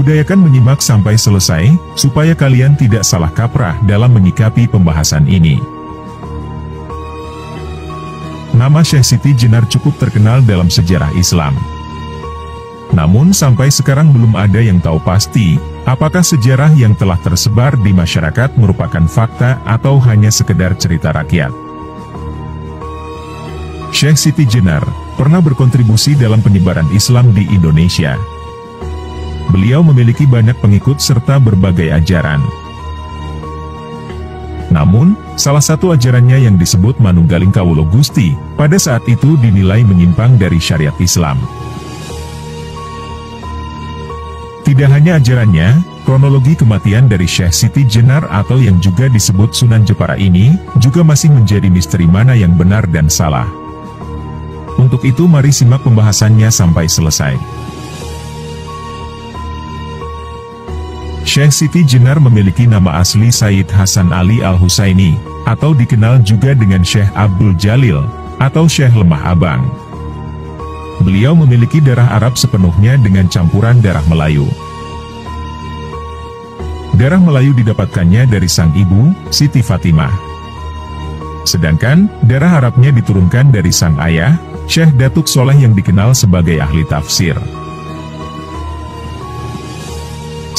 Udayakan menyimak sampai selesai, supaya kalian tidak salah kaprah dalam menyikapi pembahasan ini. Nama Syekh Siti Jenar cukup terkenal dalam sejarah Islam. Namun sampai sekarang belum ada yang tahu pasti, apakah sejarah yang telah tersebar di masyarakat merupakan fakta atau hanya sekedar cerita rakyat. Syekh Siti Jenar pernah berkontribusi dalam penyebaran Islam di Indonesia. Beliau memiliki banyak pengikut serta berbagai ajaran. Namun, salah satu ajarannya yang disebut Manunggaling Kawula Gusti, pada saat itu dinilai menyimpang dari syariat Islam. Tidak hanya ajarannya, kronologi kematian dari Syekh Siti Jenar atau yang juga disebut Sunan Jepara ini, juga masih menjadi misteri mana yang benar dan salah. Untuk itu mari simak pembahasannya sampai selesai. Syekh Siti Jenar memiliki nama asli Sayyid Hasan Ali Al-Husaini, atau dikenal juga dengan Syekh Abdul Jalil, atau Syekh Lemah Abang. Beliau memiliki darah Arab sepenuhnya dengan campuran darah Melayu. Darah Melayu didapatkannya dari sang ibu, Siti Fatimah. Sedangkan, darah Arabnya diturunkan dari sang ayah, Syekh Datuk Soleh yang dikenal sebagai ahli tafsir.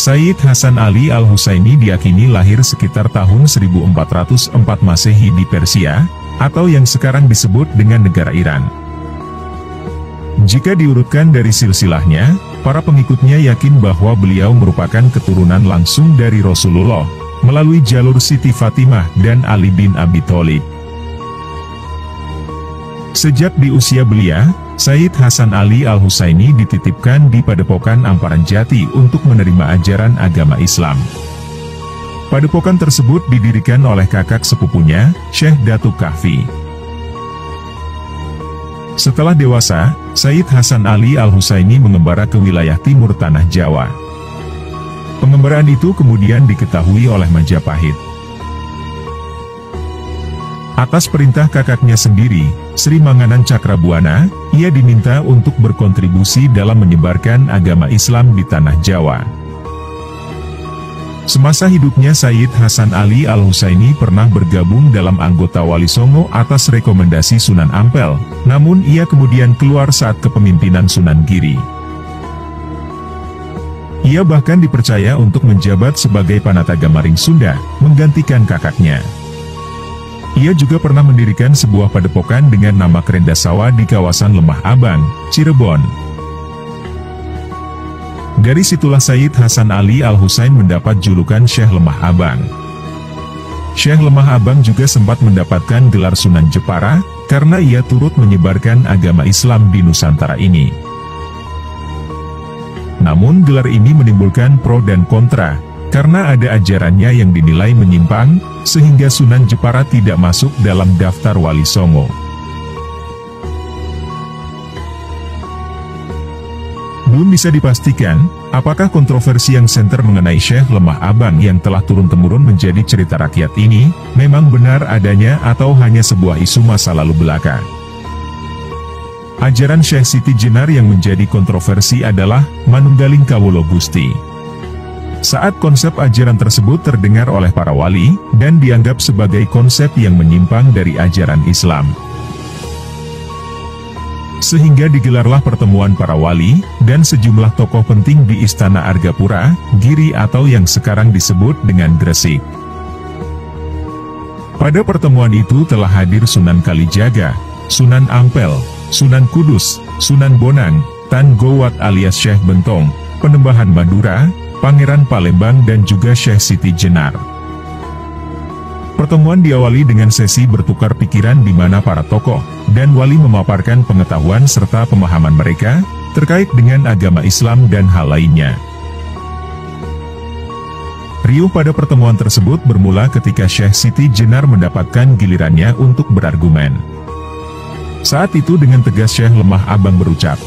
Sayyid Hasan Ali Al-Husaini diyakini lahir sekitar tahun 1404 Masehi di Persia, atau yang sekarang disebut dengan negara Iran. Jika diurutkan dari silsilahnya, para pengikutnya yakin bahwa beliau merupakan keturunan langsung dari Rasulullah, melalui jalur Siti Fatimah dan Ali bin Abi Thalib. Sejak di usia belia, Sayyid Hasan Ali Al-Husaini dititipkan di Padepokan Amparan Jati untuk menerima ajaran agama Islam. Padepokan tersebut didirikan oleh kakak sepupunya, Syekh Datuk Kahfi. Setelah dewasa, Sayyid Hasan Ali Al-Husaini mengembara ke wilayah timur tanah Jawa. Pengembaraan itu kemudian diketahui oleh Majapahit. Atas perintah kakaknya sendiri, Sri Manganan Cakrabuana, ia diminta untuk berkontribusi dalam menyebarkan agama Islam di tanah Jawa. Semasa hidupnya Sayyid Hasan Ali Al-Husaini pernah bergabung dalam anggota Wali Songo atas rekomendasi Sunan Ampel, namun ia kemudian keluar saat kepemimpinan Sunan Giri. Ia bahkan dipercaya untuk menjabat sebagai Panatagamaring Sunda, menggantikan kakaknya. Ia juga pernah mendirikan sebuah padepokan dengan nama Kerendasawa di kawasan Lemah Abang, Cirebon. Dari situlah Sayyid Hasan Ali Al-Husain mendapat julukan Syekh Lemah Abang. Syekh Lemah Abang juga sempat mendapatkan gelar Sunan Jepara, karena ia turut menyebarkan agama Islam di Nusantara ini. Namun gelar ini menimbulkan pro dan kontra, karena ada ajarannya yang dinilai menyimpang, sehingga Sunan Jepara tidak masuk dalam daftar Wali Songo. Belum bisa dipastikan, apakah kontroversi yang senter mengenai Syekh Lemah Abang yang telah turun-temurun menjadi cerita rakyat ini, memang benar adanya atau hanya sebuah isu masa lalu belaka. Ajaran Syekh Siti Jenar yang menjadi kontroversi adalah Manunggaling Kawula Gusti. Saat konsep ajaran tersebut terdengar oleh para wali, dan dianggap sebagai konsep yang menyimpang dari ajaran Islam. Sehingga digelarlah pertemuan para wali, dan sejumlah tokoh penting di Istana Argapura, Giri atau yang sekarang disebut dengan Gresik. Pada pertemuan itu telah hadir Sunan Kalijaga, Sunan Ampel, Sunan Kudus, Sunan Bonang, Tan Gowat alias Syekh Bentong, Penembahan Madura, Pangeran Palembang dan juga Syekh Siti Jenar. Pertemuan diawali dengan sesi bertukar pikiran di mana para tokoh dan wali memaparkan pengetahuan serta pemahaman mereka terkait dengan agama Islam dan hal lainnya. Riuh pada pertemuan tersebut bermula ketika Syekh Siti Jenar mendapatkan gilirannya untuk berargumen. Saat itu dengan tegas Syekh Lemah Abang berucap,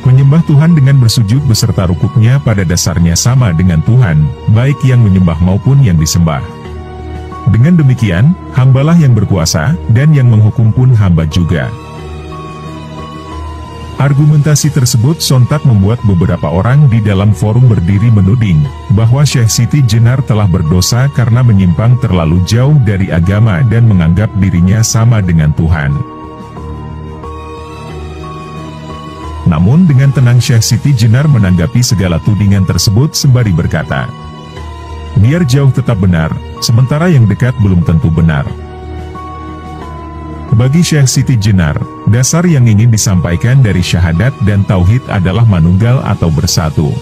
menyembah Tuhan dengan bersujud beserta rukuknya pada dasarnya sama dengan Tuhan, baik yang menyembah maupun yang disembah. Dengan demikian, hambalah yang berkuasa, dan yang menghukum pun hamba juga. Argumentasi tersebut sontak membuat beberapa orang di dalam forum berdiri menuding bahwa Syekh Siti Jenar telah berdosa karena menyimpang terlalu jauh dari agama dan menganggap dirinya sama dengan Tuhan. Namun dengan tenang Syekh Siti Jenar menanggapi segala tudingan tersebut sembari berkata, "Biar jauh tetap benar, sementara yang dekat belum tentu benar." Bagi Syekh Siti Jenar, dasar yang ingin disampaikan dari syahadat dan tauhid adalah manunggal atau bersatu.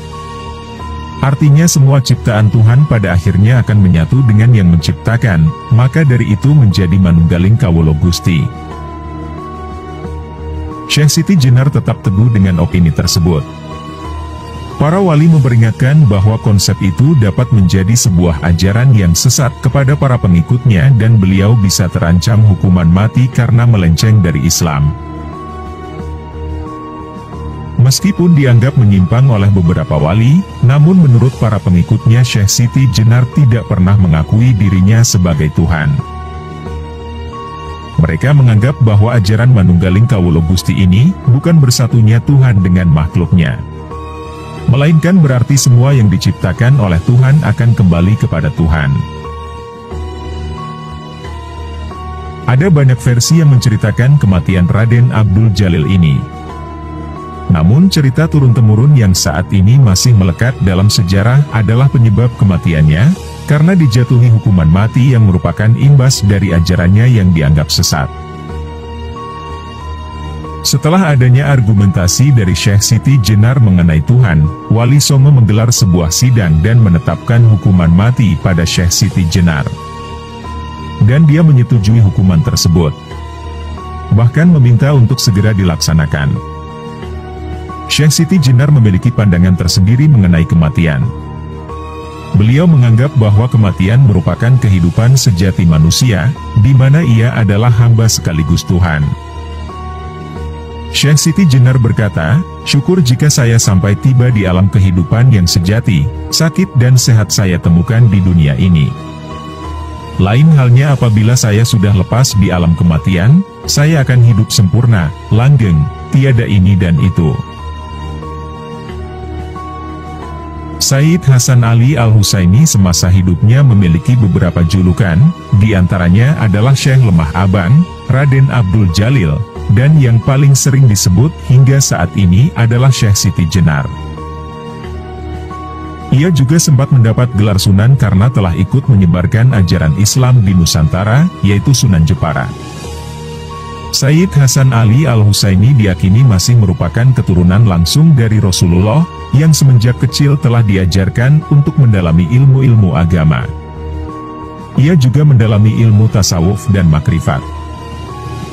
Artinya semua ciptaan Tuhan pada akhirnya akan menyatu dengan yang menciptakan, maka dari itu menjadi manunggaling kawula Gusti. Syekh Siti Jenar tetap teguh dengan opini tersebut. Para wali memperingatkan bahwa konsep itu dapat menjadi sebuah ajaran yang sesat kepada para pengikutnya dan beliau bisa terancam hukuman mati karena melenceng dari Islam. Meskipun dianggap menyimpang oleh beberapa wali, namun menurut para pengikutnya Syekh Siti Jenar tidak pernah mengakui dirinya sebagai Tuhan. Mereka menganggap bahwa ajaran manunggaling kawula Gusti ini bukan bersatunya Tuhan dengan makhluknya, melainkan berarti semua yang diciptakan oleh Tuhan akan kembali kepada Tuhan. Ada banyak versi yang menceritakan kematian Raden Abdul Jalil ini. Namun cerita turun-temurun yang saat ini masih melekat dalam sejarah adalah penyebab kematiannya, karena dijatuhi hukuman mati yang merupakan imbas dari ajarannya yang dianggap sesat. Setelah adanya argumentasi dari Syekh Siti Jenar mengenai Tuhan, Wali Songo menggelar sebuah sidang dan menetapkan hukuman mati pada Syekh Siti Jenar. Dan dia menyetujui hukuman tersebut, bahkan meminta untuk segera dilaksanakan. Syekh Siti Jenar memiliki pandangan tersendiri mengenai kematian. Beliau menganggap bahwa kematian merupakan kehidupan sejati manusia, di mana ia adalah hamba sekaligus Tuhan. Syekh Siti Jenar berkata, "Syukur jika saya sampai tiba di alam kehidupan yang sejati, sakit dan sehat saya temukan di dunia ini. Lain halnya apabila saya sudah lepas di alam kematian, saya akan hidup sempurna, langgeng, tiada ini dan itu." Sayyid Hasan Ali Al-Husaini semasa hidupnya memiliki beberapa julukan, di antaranya adalah Syekh Lemah Abang, Raden Abdul Jalil, dan yang paling sering disebut hingga saat ini adalah Syekh Siti Jenar. Ia juga sempat mendapat gelar Sunan karena telah ikut menyebarkan ajaran Islam di Nusantara, yaitu Sunan Jepara. Sayyid Hasan Ali Al-Husaini diyakini masih merupakan keturunan langsung dari Rasulullah, yang semenjak kecil telah diajarkan untuk mendalami ilmu-ilmu agama. Ia juga mendalami ilmu tasawuf dan makrifat,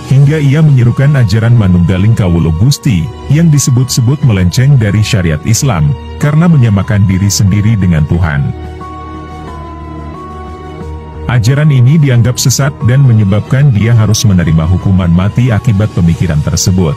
hingga ia menyerukan ajaran manunggaling kawula Gusti, yang disebut-sebut melenceng dari syariat Islam, karena menyamakan diri sendiri dengan Tuhan. Ajaran ini dianggap sesat dan menyebabkan dia harus menerima hukuman mati akibat pemikiran tersebut.